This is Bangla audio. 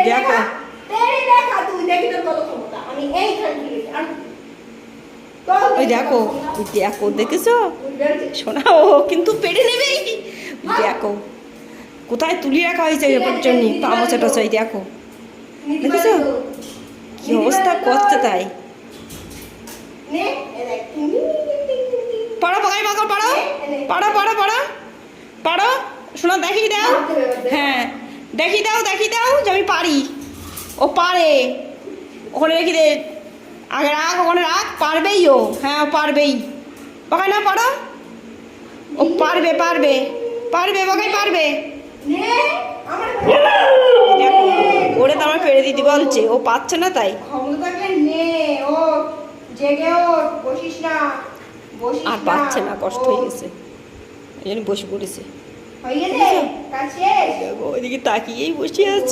দেখো তুই দেখি তোর কত ক্ষমতা। আমি এইখান থেকে ওই দেখো দেখো দেখেছো শোনা ও কিন্তু পেরে নেবেই দেখো কোথায় তুলি রাখা হয়েছে এরপর জন্য পা মোছা টোচাই দেখো দেখেছো কি অবস্থা করছে তাই পাড়ো পাকাই পাকা পাড়ো পাড়ো পাড়ো পাড়ো পাড়ো শোনা দেখিয়ে দাও হ্যাঁ দেখিয়ে দাও যে আমি পারি ও পারে ওখানে রেখে দে আগে রাখ ওখানে রাখ পারবেই ও হ্যাঁ ও পারবেই পাকাই না পারো ও পারবে পারবে পারবে পাকাই পারবে দেখো ওরে তো আমার ফেলে দিতে বলছে ও পাচ্ছে না তাই আর পাচ্ছে না কষ্ট হয়ে গেছে এই জন্য বসে পড়েছে ওইদিকে তাকিয়েই বসে আছে